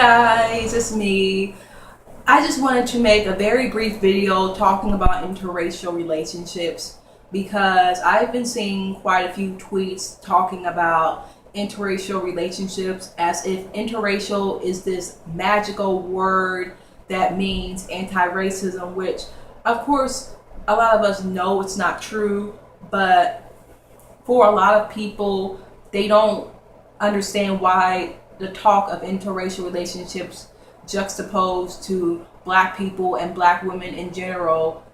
guys, it's me. I just wanted to make a very brief video talking about interracial relationships because I've been seeing quite a few tweets talking about interracial relationships as if interracial is this magical word that means anti-racism, which of course a lot of us know it's not true, but for a lot of people, they don't understand why the talk of interracial relationships juxtaposed to black people and black women in general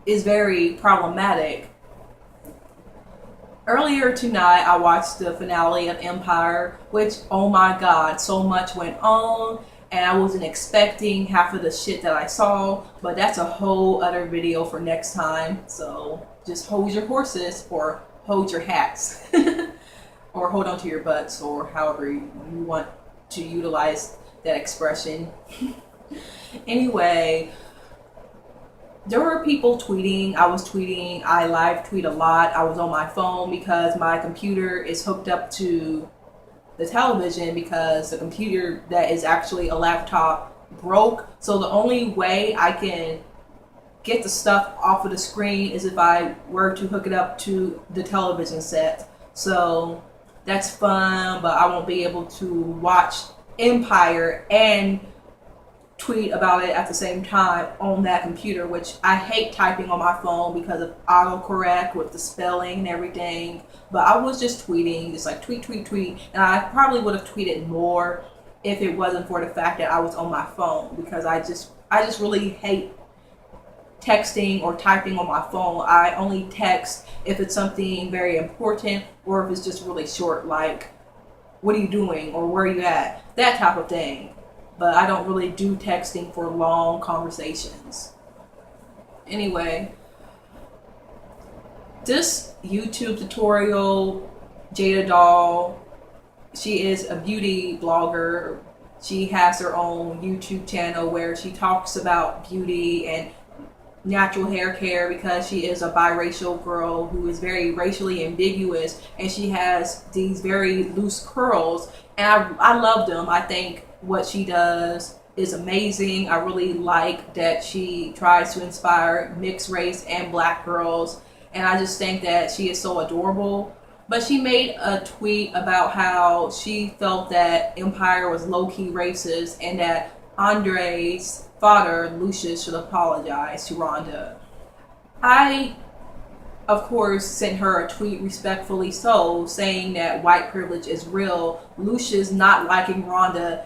is very problematic. Earlier tonight, I watched the finale of Empire, which, oh my god, so much went on, and I wasn't expecting half of the shit that I saw, but that's a whole other video for next time, so just hold your horses, or hold your hats, or hold on to your butts, or however you want to utilize that expression. Anyway, there were people tweeting. I was tweeting. I live tweet a lot. I was on my phone because my computer is hooked up to the television because the computer that is actually a laptop broke. So the only way I can get the stuff off of the screen is if I were to hook it up to the television set. So that's fun, but I won't be able to watch Empire and tweet about it at the same time on that computer, which I hate typing on my phone because of autocorrect with the spelling and everything. But I was just tweeting, just like tweet, and I probably would have tweeted more if it wasn't for the fact that I was on my phone, because I just really hate texting or typing on my phone. I only text if it's something very important or if it's just really short, like, what are you doing or where are you at, that type of thing. But I don't really do texting for long conversations. Anyway, this YouTube tutorial, Jada Doll, she is a beauty blogger. She has her own YouTube channel where she talks about beauty and natural hair care because she is a biracial girl who is very racially ambiguous, and she has these very loose curls, and I love them. I think what she does is amazing. I really like that she tries to inspire mixed race and black girls, and I just think that she is so adorable. But she made a tweet about how she felt that Empire was low-key racist and that Andre's father, Lucius, should apologize to Rhonda. I, of course, sent her a tweet, respectfully so, saying that white privilege is real. Lucius not liking Rhonda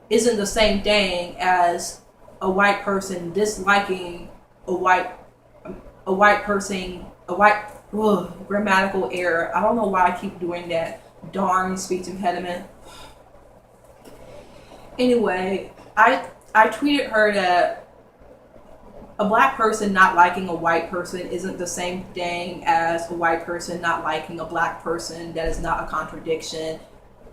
isn't the same thing as a white person disliking a white person, grammatical error. I don't know why I keep doing that darn speech impediment. Anyway, I tweeted her that a black person not liking a white person isn't the same thing as a white person not liking a black person. That is not a contradiction.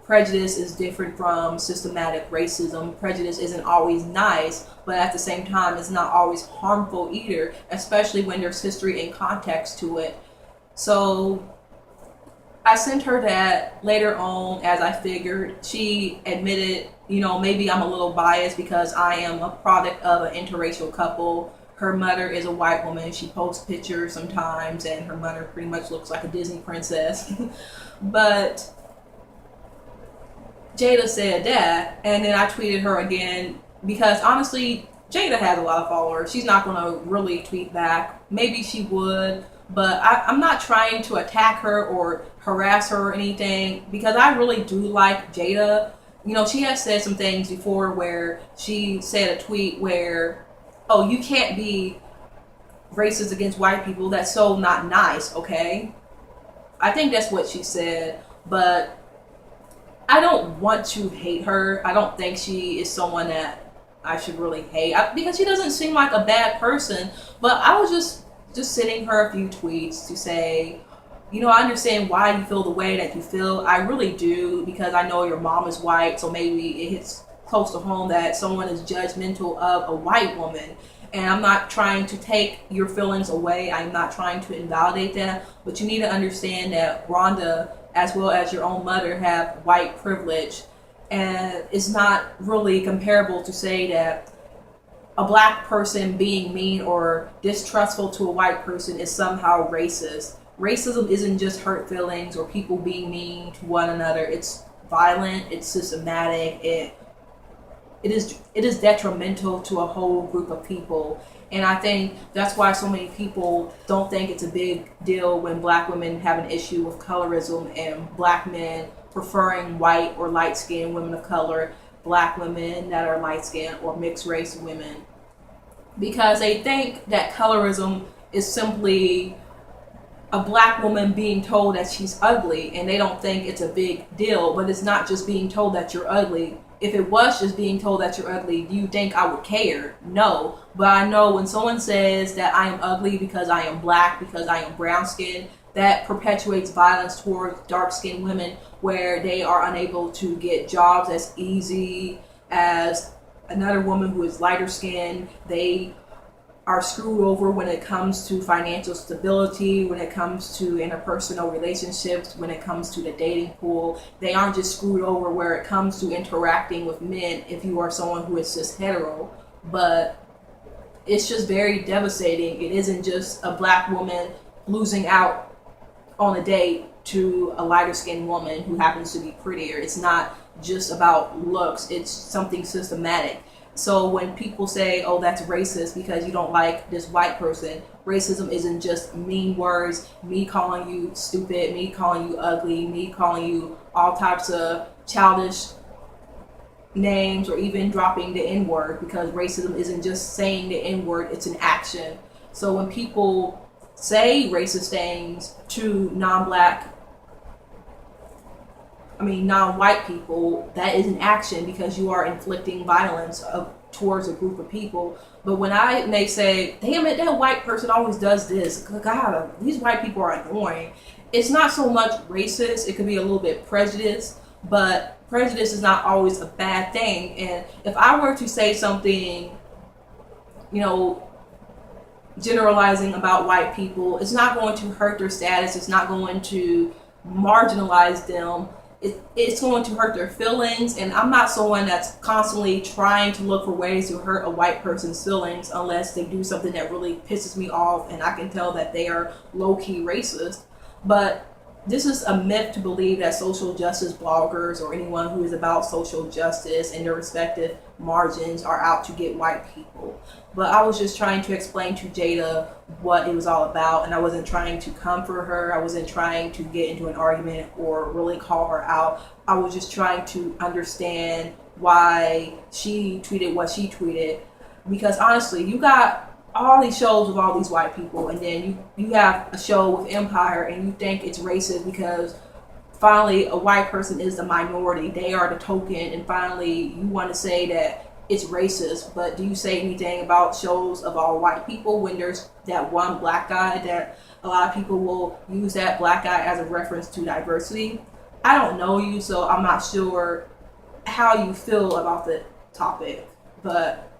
Prejudice is different from systematic racism. Prejudice isn't always nice, but at the same time, it's not always harmful either, especially when there's history and context to it. So I sent her that later on, as I figured. She admitted, maybe I'm a little biased because I am a product of an interracial couple. Her mother is a white woman. She posts pictures sometimes, and her mother pretty much looks like a Disney princess. But Jada said that, and then I tweeted her again because honestly, Jada has a lot of followers. She's not going to really tweet back. Maybe she would, but I'm not trying to attack her or harass her or anything because I really do like Jada. She has said some things before where she said a tweet where, oh, you can't be racist against white people. That's so not nice, okay? I think that's what she said, but I don't want to hate her. I don't think she is someone that I should really hate because she doesn't seem like a bad person, but I was just sending her a few tweets to say, I understand why you feel the way that you feel. I really do, because I know your mom is white, so maybe it hits close to home that someone is judgmental of a white woman. And I'm not trying to take your feelings away. I'm not trying to invalidate that. But you need to understand that Rhonda, as well as your own mother, have white privilege. And it's not really comparable to say that a black person being mean or distrustful to a white person is somehow racist. Racism isn't just hurt feelings or people being mean to one another. It's violent, it's systematic, it is detrimental to a whole group of people. And I think that's why so many people don't think it's a big deal when black women have an issue with colorism and black men preferring white or light skinned women of color, black women that are light skinned or mixed race women. Because they think that colorism is simply a black woman being told that she's ugly, and they don't think it's a big deal. But it's not just being told that you're ugly. If it was just being told that you're ugly, do you think I would care? No. But I know when someone says that I am ugly because I am black, because I am brown skinned, that perpetuates violence towards dark skinned women where they are unable to get jobs as easy as another woman who is lighter skinned. They are screwed over when it comes to financial stability, when it comes to interpersonal relationships, when it comes to the dating pool. They aren't just screwed over where it comes to interacting with men if you are someone who is just hetero. But it's just very devastating. It isn't just a black woman losing out on a date to a lighter skinned woman who happens to be prettier. It's not just about looks, it's something systematic. So when people say, oh, that's racist because you don't like this white person, racism isn't just mean words, me calling you stupid, me calling you ugly, me calling you all types of childish names, or even dropping the N-word, because racism isn't just saying the N-word, it's an action. So when people say racist things to non-white people, that is an action because you are inflicting violence towards a group of people. But when I may say, damn it, that white person always does this, God, these white people are annoying, it's not so much racist. It could be a little bit prejudice, but prejudice is not always a bad thing. And if I were to say something, generalizing about white people, it's not going to hurt their status, it's not going to marginalize them, it's going to hurt their feelings. And I'm not someone that's constantly trying to look for ways to hurt a white person's feelings unless they do something that really pisses me off and I can tell that they are low-key racist. But this is a myth to believe that social justice bloggers or anyone who is about social justice in their respective margins are out to get white people. But I was just trying to explain to Jada what it was all about, and I wasn't trying to comfort her. I wasn't trying to get into an argument or really call her out. I was just trying to understand why she tweeted what she tweeted. Because honestly, you got all these shows with all these white people, and then you have a show with Empire and you think it's racist because finally a white person is the minority, they are the token, and finally you want to say that it's racist. But do you say anything about shows of all white people when there's that one black guy that a lot of people will use that black guy as a reference to diversity? I don't know you, so I'm not sure how you feel about the topic. But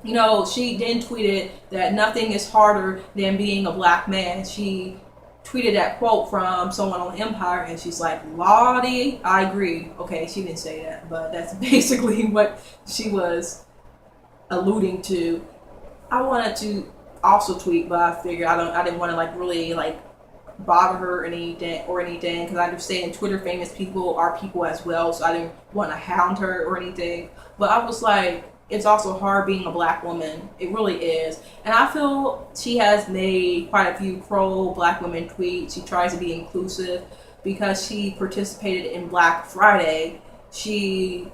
she then tweeted that nothing is harder than being a black man. She tweeted that quote from someone on Empire, and she's like, Lottie, I agree. Okay, she didn't say that, but that's basically what she was alluding to. I wanted to also tweet, but I figured I didn't want to really bother her or anything, because I understand Twitter famous people are people as well, so I didn't want to hound her or anything. But I was like, it's also hard being a black woman. It really is. And I feel she has made quite a few pro-black women tweets. She tries to be inclusive because she participated in Black Friday. She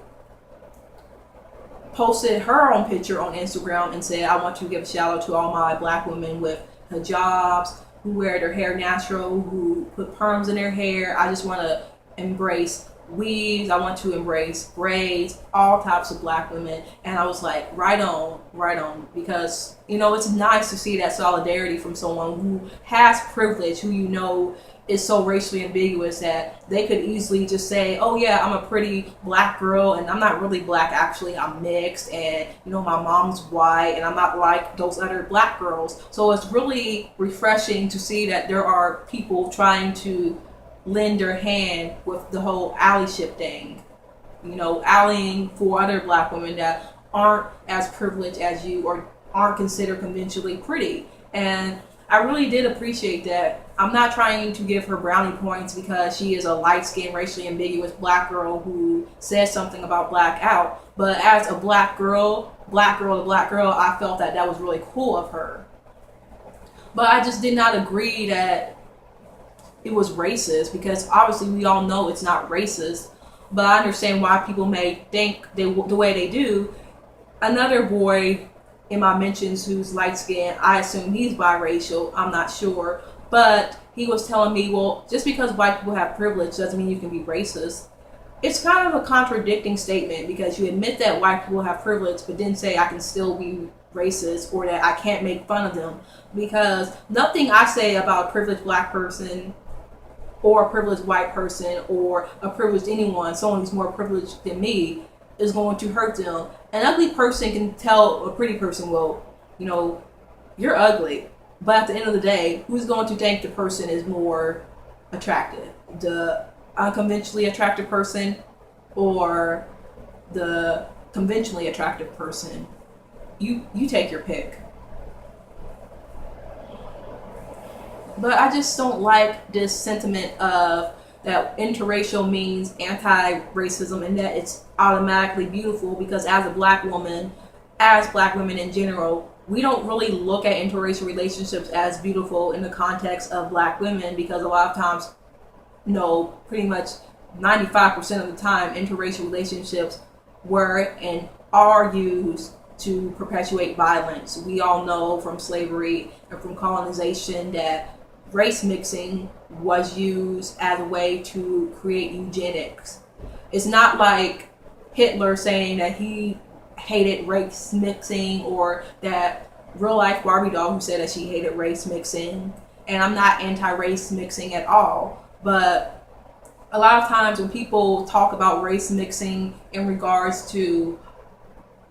posted her own picture on Instagram and said, I want to give a shout out to all my black women with hijabs, who wear their hair natural, who put perms in their hair. I just want to embrace weaves, I want to embrace braids, all types of black women. And I was like, right on, because it's nice to see that solidarity from someone who has privilege, who is so racially ambiguous that they could easily just say, oh yeah, I'm a pretty black girl and I'm not really black, actually I'm mixed, and my mom's white and I'm not like those other black girls. So it's really refreshing to see that there are people trying to lend their hand with the whole allyship thing. allying for other black women that aren't as privileged as you or aren't considered conventionally pretty. And I really did appreciate that. I'm not trying to give her brownie points because she is a light-skinned, racially ambiguous black girl who says something about black out. But as a black girl to black girl, I felt that was really cool of her. But I just did not agree that it was racist, because obviously we all know it's not racist. But I understand why people may think the way they do. Another boy in my mentions who's light skinned, I assume he's biracial, I'm not sure. But he was telling me, well, just because white people have privilege doesn't mean you can be racist. It's kind of a contradicting statement, because you admit that white people have privilege, but then say I can still be racist or that I can't make fun of them. Because nothing I say about a privileged black person or a privileged white person or a privileged anyone, someone who's more privileged than me, is going to hurt them. An ugly person can tell a pretty person, well, you're ugly. But at the end of the day, who's going to think the person is more attractive? The unconventionally attractive person or the conventionally attractive person? You take your pick. But I just don't like this sentiment of that interracial means anti-racism and that it's automatically beautiful, because as black women in general, we don't really look at interracial relationships as beautiful in the context of black women, because a lot of times, pretty much 95% of the time, interracial relationships were and are used to perpetuate violence. We all know from slavery and from colonization that race mixing was used as a way to create eugenics. It's not like Hitler saying that he hated race mixing, or that real life Barbie doll who said that she hated race mixing. And I'm not anti-race mixing at all, but a lot of times when people talk about race mixing in regards to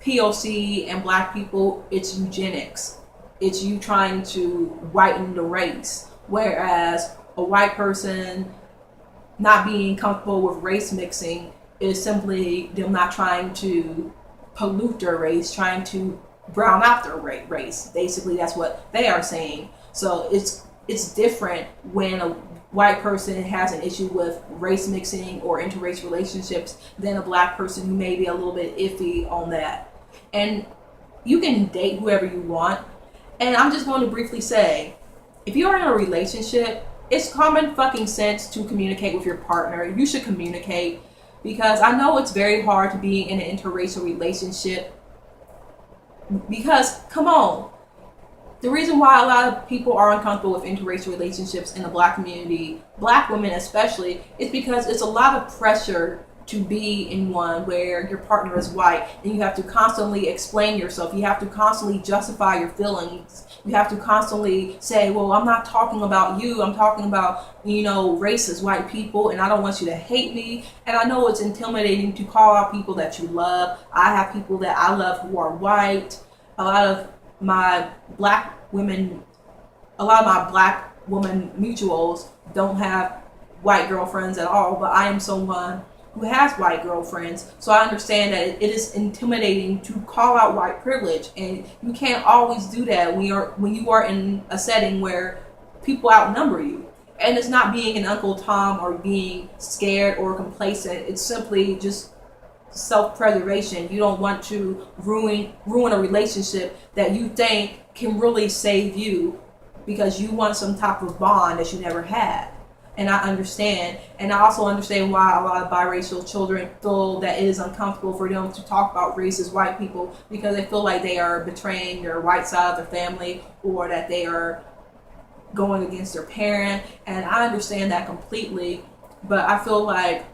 POC and black people, it's eugenics. It's you trying to whiten the race. Whereas a white person not being comfortable with race mixing is simply them not trying to pollute their race, trying to brown out their race. Basically, that's what they are saying. So it's different when a white person has an issue with race mixing or interracial relationships than a black person who may be a little bit iffy on that. And you can date whoever you want. And I'm just going to briefly say, if you are in a relationship, it's common fucking sense to communicate with your partner. You should communicate, because I know it's very hard to be in an interracial relationship. Because, come on, the reason why a lot of people are uncomfortable with interracial relationships in the black community, black women especially, is because it's a lot of pressure to be in one where your partner is white and you have to constantly explain yourself. You have to constantly justify your feelings. You have to constantly say, well, I'm not talking about you. I'm talking about, racist white people, and I don't want you to hate me. And I know it's intimidating to call out people that you love. I have people that I love who are white. A lot of my black women mutuals don't have white girlfriends at all, but I am someone who has white girlfriends, so I understand that it is intimidating to call out white privilege, and you can't always do that when you are in a setting where people outnumber you. And it's not being an Uncle Tom or being scared or complacent. It's simply just self-preservation. You don't want to ruin a relationship that you think can really save you, because you want some type of bond that you never had. And I understand. And I also understand why a lot of biracial children feel that it is uncomfortable for them to talk about racist white people, because they feel like they are betraying their white side of their family, or that they are going against their parent. And I understand that completely. But I feel like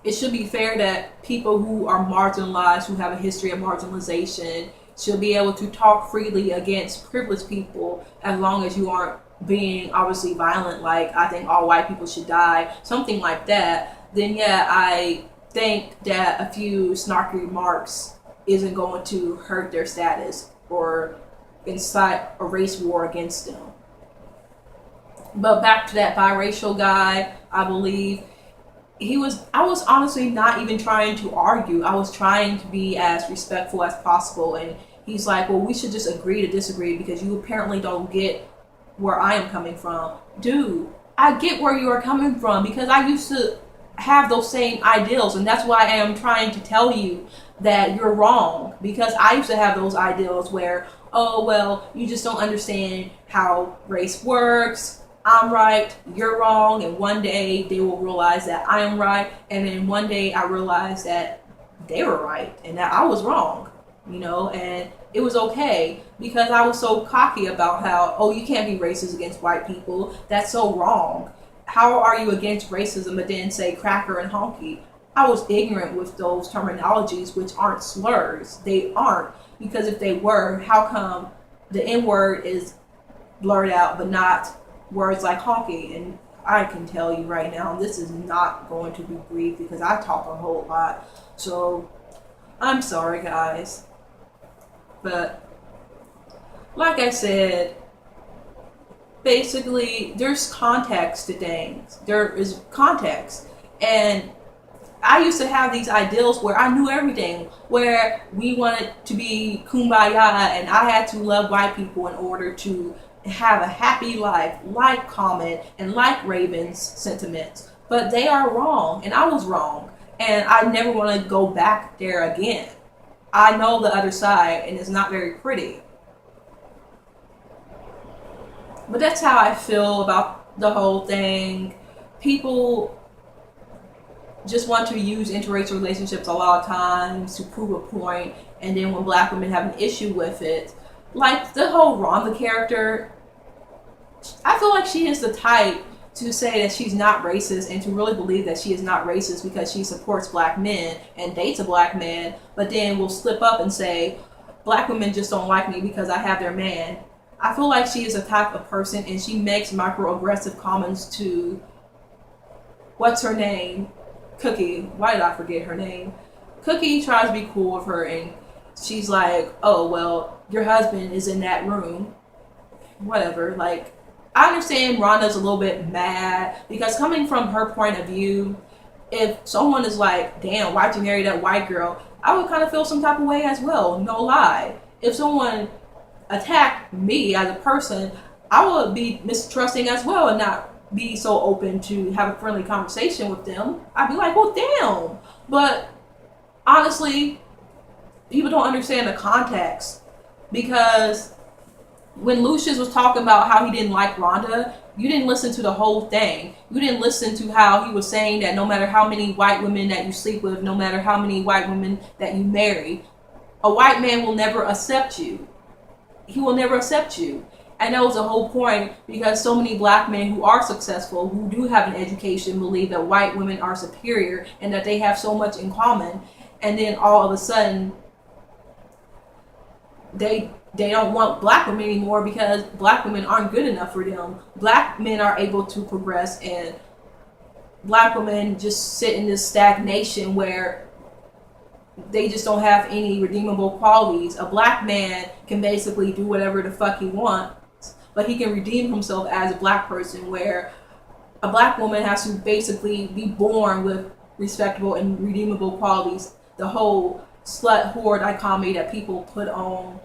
it should be fair that people who are marginalized, who have a history of marginalization, should be able to talk freely against privileged people, as long as you aren't being obviously violent, like I think all white people should die, something like that. Then yeah, I think that a few snarky remarks isn't going to hurt their status or incite a race war against them. But back to that biracial guy, I believe I was honestly not even trying to argue. I was trying to be as respectful as possible. And he's like, well, we should just agree to disagree because you apparently don't get where I am coming from. Dude, I get where you are coming from because I used to have those same ideals. And that's why I am trying to tell you that you're wrong, because I used to have those ideals where, oh, well, you just don't understand how race works. I'm right, you're wrong, and one day they will realize that I am right, and then one day I realized that they were right and that I was wrong, and it was okay because I was so cocky about how, oh, you can't be racist against white people. That's so wrong. How are you against racism but then say cracker and honky? I was ignorant with those terminologies, which aren't slurs. They aren't, because if they were, how come the N word is blurred out but not words like honky? And I can tell you right now, this is not going to be brief because I talk a whole lot. So I'm sorry, guys. But like I said, basically, there's context to things. There is context. And I used to have these ideals where I knew everything, where we wanted to be kumbaya and I had to love white people in order to have a happy life, like Common and like Raven's sentiments. But they are wrong, and I was wrong. And I never want to go back there again. I know the other side, and it's not very pretty. But that's how I feel about the whole thing. People just want to use interracial relationships a lot of times to prove a point, and then when black women have an issue with it, like the whole Rhonda character, I feel like she is the type to say that she's not racist and to really believe that she is not racist because she supports black men and dates a black man, but then will slip up and say, black women just don't like me because I have their man. I feel like she is a type of person, and she makes microaggressive comments to, what's her name? Cookie. Why did I forget her name? Cookie tries to be cool with her, and she's like, oh, well, your husband is in that room. Whatever. Like, I understand Rhonda's a little bit mad because coming from her point of view, if someone is like, damn, why'd you marry that white girl? I would kind of feel some type of way as well. No lie. If someone attacked me as a person, I would be mistrusting as well and not be so open to have a friendly conversation with them. I'd be like, well, damn. But honestly, people don't understand the context, because when Lucius was talking about how he didn't like Rhonda, you didn't listen to the whole thing. You didn't listen to how he was saying that no matter how many white women that you sleep with, no matter how many white women that you marry, a white man will never accept you. He will never accept you. And that was the whole point, because so many black men who are successful, who do have an education, believe that white women are superior and that they have so much in common. And then all of a sudden, they don't want black women anymore because black women aren't good enough for them. Black men are able to progress, and black women just sit in this stagnation where they just don't have any redeemable qualities. A black man can basically do whatever the fuck he wants, but he can redeem himself as a black person, where a black woman has to basically be born with respectable and redeemable qualities. The whole slut whore dichotomy that people put on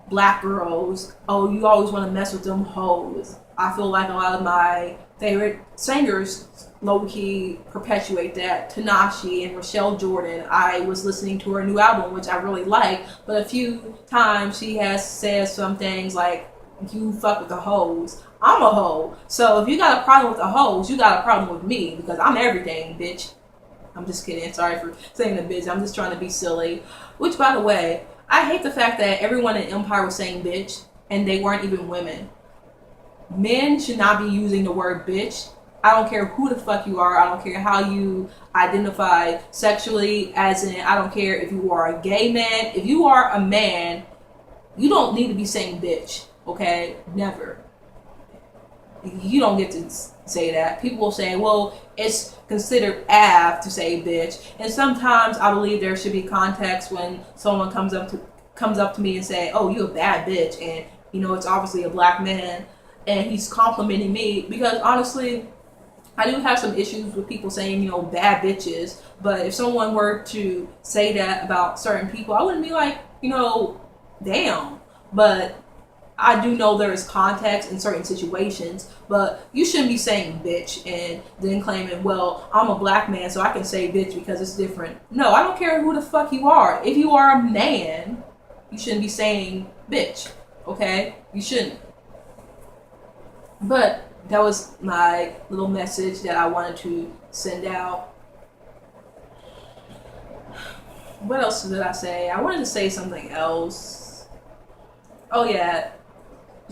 black girls. Oh, you always want to mess with them hoes. I feel like a lot of my favorite singers low-key perpetuate that. Tanashi and Rochelle Jordan. I was listening to her new album, which I really like, but a few times she has said some things like, you fuck with the hoes. I'm a hoe. So if you got a problem with the hoes, you got a problem with me, because I'm everything, bitch. I'm just kidding. Sorry for saying the bitch. I'm just trying to be silly. Which, by the way, I hate the fact that everyone in Empire was saying bitch, and they weren't even women. Men should not be using the word bitch. I don't care who the fuck you are. I don't care how you identify sexually, as in, I don't care if you are a gay man. If you are a man, you don't need to be saying bitch, okay? Never. You don't get to say that. People will say, well, it's considered av to say bitch. And sometimes I believe there should be context when someone comes up to me and say, oh, you a bad bitch, and it's obviously a black man and he's complimenting me, because honestly, I do have some issues with people saying, bad bitches, but if someone were to say that about certain people, I wouldn't be like, damn. But I do know there is context in certain situations, but you shouldn't be saying bitch and then claiming, well, I'm a black man, so I can say bitch because it's different. No, I don't care who the fuck you are. If you are a man, you shouldn't be saying bitch, okay? You shouldn't. But that was my little message that I wanted to send out. What else did I say? I wanted to say something else. Oh yeah,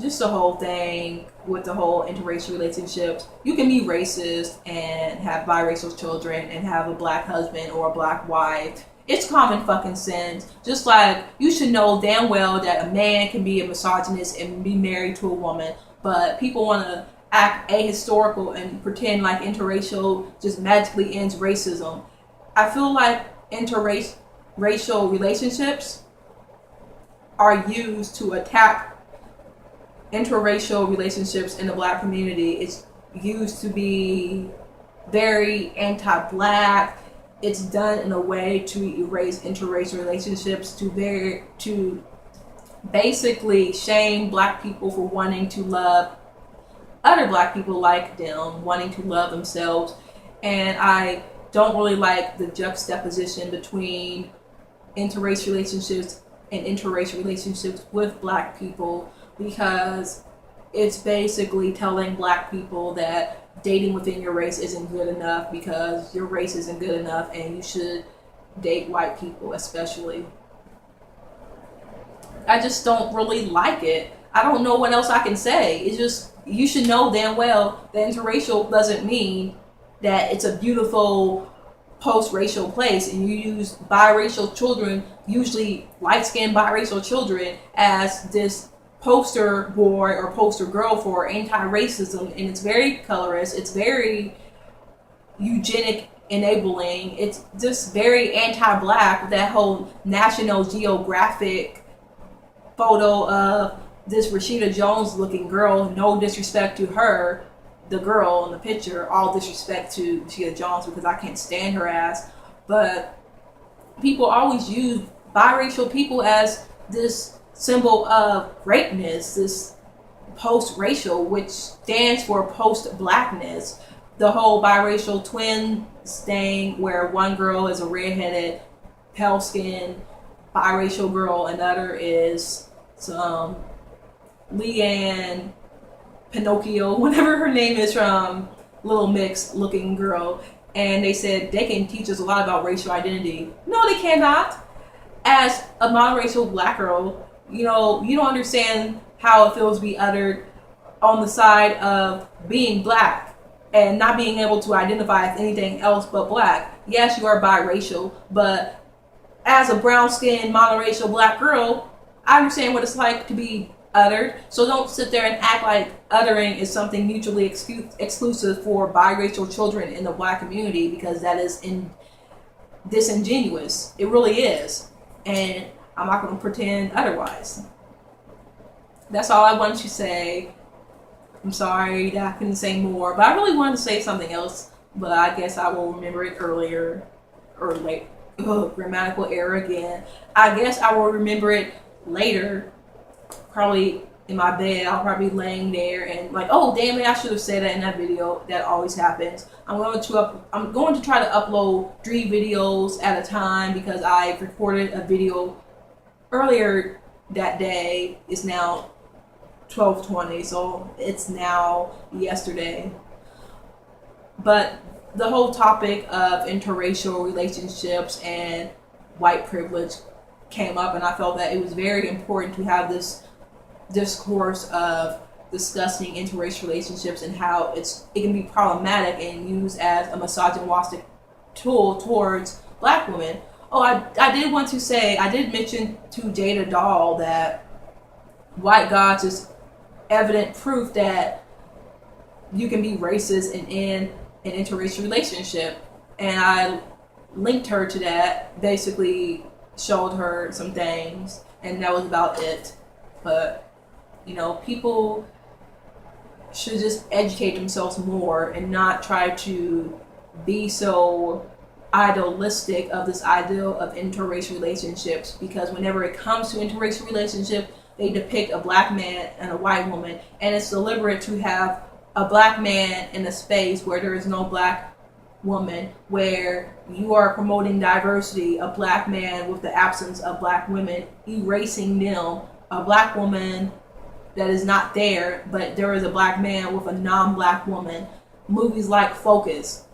just the whole thing with the whole interracial relationships. You can be racist and have biracial children and have a black husband or a black wife. It's common fucking sense. Just like you should know damn well that a man can be a misogynist and be married to a woman, but people want to act ahistorical and pretend like interracial just magically ends racism. I feel like interracial relationships are used to attack interracial relationships in the black community. It's used to be very anti-black. It's done in a way to erase interracial relationships, to basically shame black people for wanting to love other black people like them, wanting to love themselves. And I don't really like the juxtaposition between interracial relationships and interracial relationships with black people, because it's basically telling black people that dating within your race isn't good enough because your race isn't good enough and you should date white people especially. I just don't really like it. I don't know what else I can say. It's just, you should know damn well that interracial doesn't mean that it's a beautiful post-racial place, and you use biracial children, usually light-skinned biracial children, as this poster boy or poster girl for anti-racism, and it's very colorist, it's very eugenic enabling, it's just very anti-black with that whole National Geographic photo of this Rashida Jones looking girl. No disrespect to her, the girl in the picture, all disrespect to Rashida Jones because I can't stand her ass, but people always use biracial people as this symbol of greatness, this post-racial, which stands for post-blackness. The whole biracial twin thing where one girl is a redheaded, pale-skinned biracial girl and the other is some Leanne Pinocchio, whatever her name is, from Little Mix looking girl, and they said they can teach us a lot about racial identity. No, they cannot. As a monoracial black girl, you don't understand how it feels to be othered on the side of being black and not being able to identify as anything else but black. Yes, you are biracial, but as a brown-skinned monoracial black girl, I understand what it's like to be othered. So don't sit there and act like othering is something mutually exclusive for biracial children in the black community, because that is disingenuous. It really is. And I'm not going to pretend otherwise. That's all I wanted to say. I'm sorry that I couldn't say more, but I really wanted to say something else, but I guess I will remember it earlier or late. Grammatical error again. I guess I will remember it later, probably in my bed. I'll probably be laying there and like, oh damn it, I should have said that in that video. That always happens. I'm going to try to upload 3 videos at a time because I recorded a video earlier that day. It's now 12:20, so it's now yesterday. But the whole topic of interracial relationships and white privilege came up, and I felt that it was very important to have this discourse of discussing interracial relationships and how it can be problematic and used as a misogynistic tool towards black women. Oh, I did want to say, I did mention to Jada Doll that white gods is evident proof that you can be racist and in an interracial relationship, and I linked her to that, basically showed her some things, and that was about it. But people should just educate themselves more and not try to be so idealistic of this ideal of interracial relationships, because whenever it comes to interracial relationship, they depict a black man and a white woman, and it's deliberate to have a black man in a space where there is no black woman, where you are promoting diversity, a black man with the absence of black women, erasing them, a black woman that is not there, but there is a black man with a non-black woman. Movies like Focus.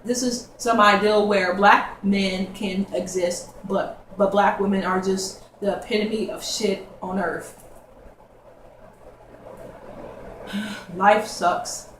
This is some ideal where black men can exist, but black women are just the epitome of shit on earth. Life sucks.